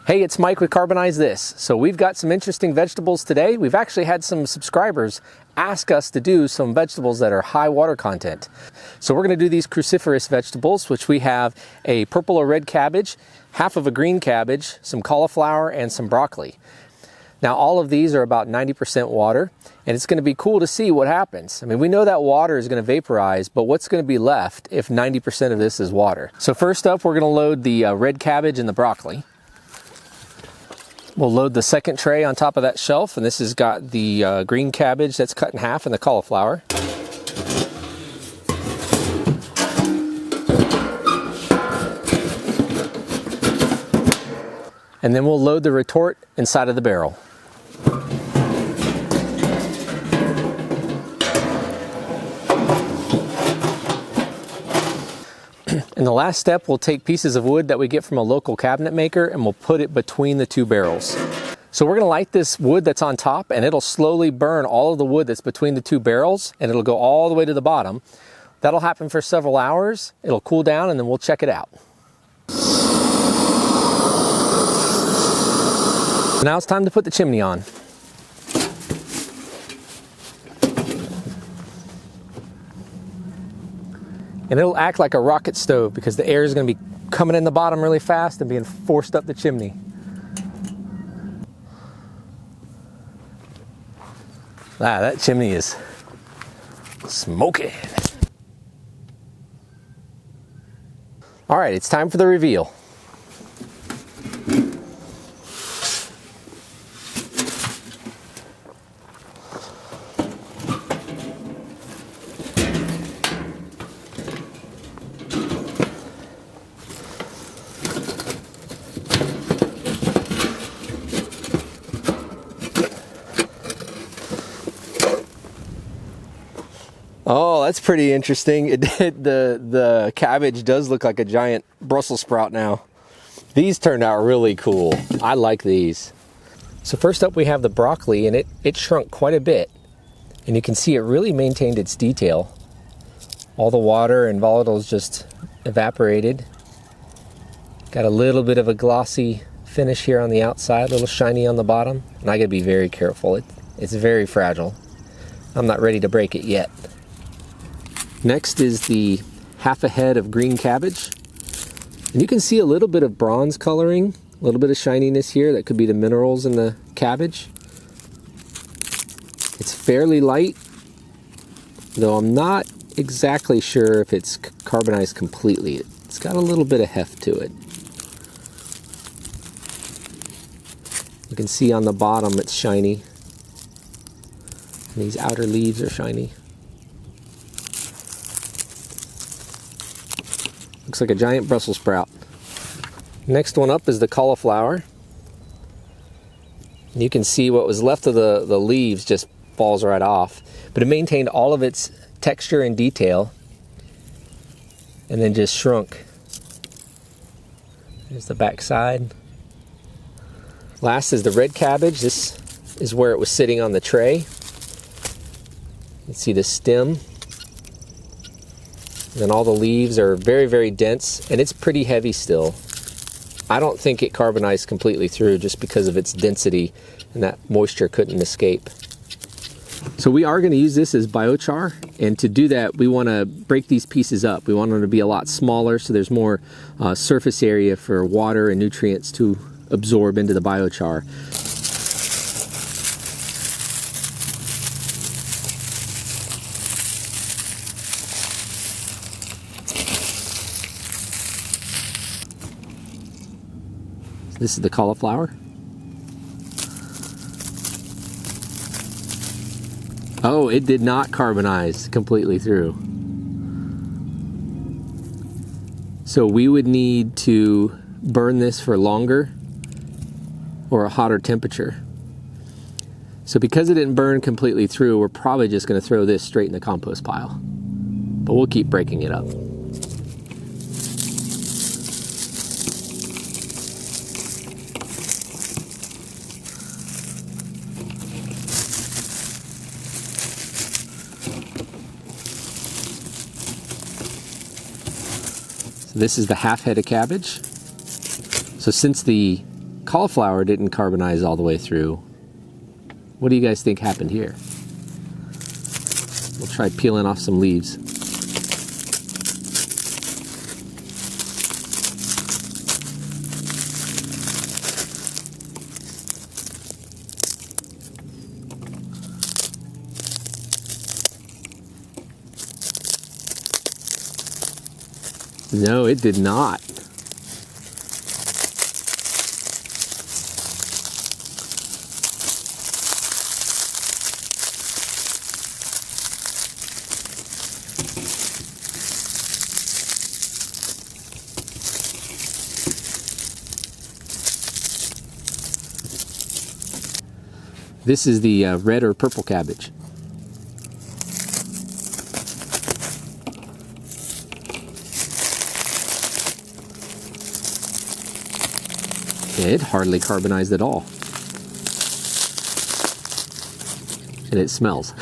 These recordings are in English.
Hey, it's Mike with Carbonize This. So we've got some interesting vegetables today. We've actually had some subscribers ask us to do some vegetables that are high water content. So we're going to do these cruciferous vegetables, which we have a purple or red cabbage, half of a green cabbage, some cauliflower, and some broccoli. Now all of these are about 90% water, and it's going to be cool to see what happens. I mean, we know that water is going to vaporize, but what's going to be left if 90% of this is water? So first up, we're going to load the red cabbage and the broccoli. We'll load the second tray on top of that shelf, and this has got the green cabbage that's cut in half and the cauliflower. And then we'll load the retort inside of the barrel. In the last step, we'll take pieces of wood that we get from a local cabinet maker and we'll put it between the two barrels. So we're going to light this wood that's on top, and it'll slowly burn all of the wood that's between the two barrels, and it'll go all the way to the bottom. That'll happen for several hours. It'll cool down, and then we'll check it out. So now it's time to put the chimney on. And it'll act like a rocket stove because the air is going to be coming in the bottom really fast and being forced up the chimney. Ah, that chimney is smoking. All right, it's time for the reveal. Oh, that's pretty interesting. The cabbage does look like a giant Brussels sprout now. These turned out really cool. I like these. So first up we have the broccoli, and it shrunk quite a bit. And you can see it really maintained its detail. All the water and volatiles just evaporated. Got a little bit of a glossy finish here on the outside, a little shiny on the bottom. And I gotta be very careful. It's very fragile. I'm not ready to break it yet. Next is the half a head of green cabbage. And you can see a little bit of bronze coloring, a little bit of shininess here. That could be the minerals in the cabbage. It's fairly light, though I'm not exactly sure if it's carbonized completely. It's got a little bit of heft to it. You can see on the bottom it's shiny. And these outer leaves are shiny. Looks like a giant Brussels sprout. Next one up is the cauliflower. And you can see what was left of the leaves just falls right off. But it maintained all of its texture and detail and then just shrunk. There's the back side. Last is the red cabbage. This is where it was sitting on the tray. You can see the stem. And all the leaves are very, very dense, and it's pretty heavy still. I don't think it carbonized completely through just because of its density and that moisture couldn't escape. So we are going to use this as biochar, and to do that we want to break these pieces up. We want them to be a lot smaller so there's more surface area for water and nutrients to absorb into the biochar. This is the cauliflower. Oh, it did not carbonize completely through. So we would need to burn this for longer or a hotter temperature. So because it didn't burn completely through, we're probably just going to throw this straight in the compost pile. But we'll keep breaking it up. This is the half head of cabbage. So since the cauliflower didn't carbonize all the way through. What do you guys think happened here? We'll try peeling off some leaves. No, it did not. This is the red or purple cabbage. It hardly carbonized at all. And it smells.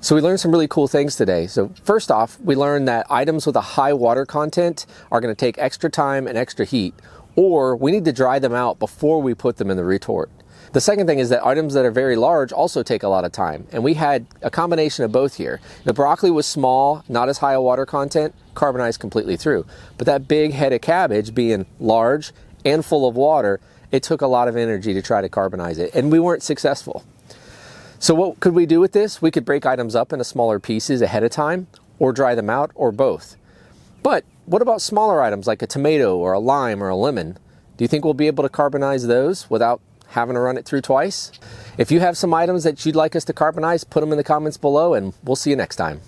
So we learned some really cool things today. So first off, we learned that items with a high water content are going to take extra time and extra heat, or we need to dry them out before we put them in the retort. The second thing is that items that are very large also take a lot of time, and we had a combination of both here. The broccoli was small, not as high a water content, carbonized completely through. But that big head of cabbage being large and full of water, it took a lot of energy to try to carbonize it, and we weren't successful. So what could we do with this? We could break items up into smaller pieces ahead of time, or dry them out, or both. But what about smaller items like a tomato or a lime or a lemon? Do you think we'll be able to carbonize those without having to run it through twice? If you have some items that you'd like us to carbonize, put them in the comments below, and we'll see you next time.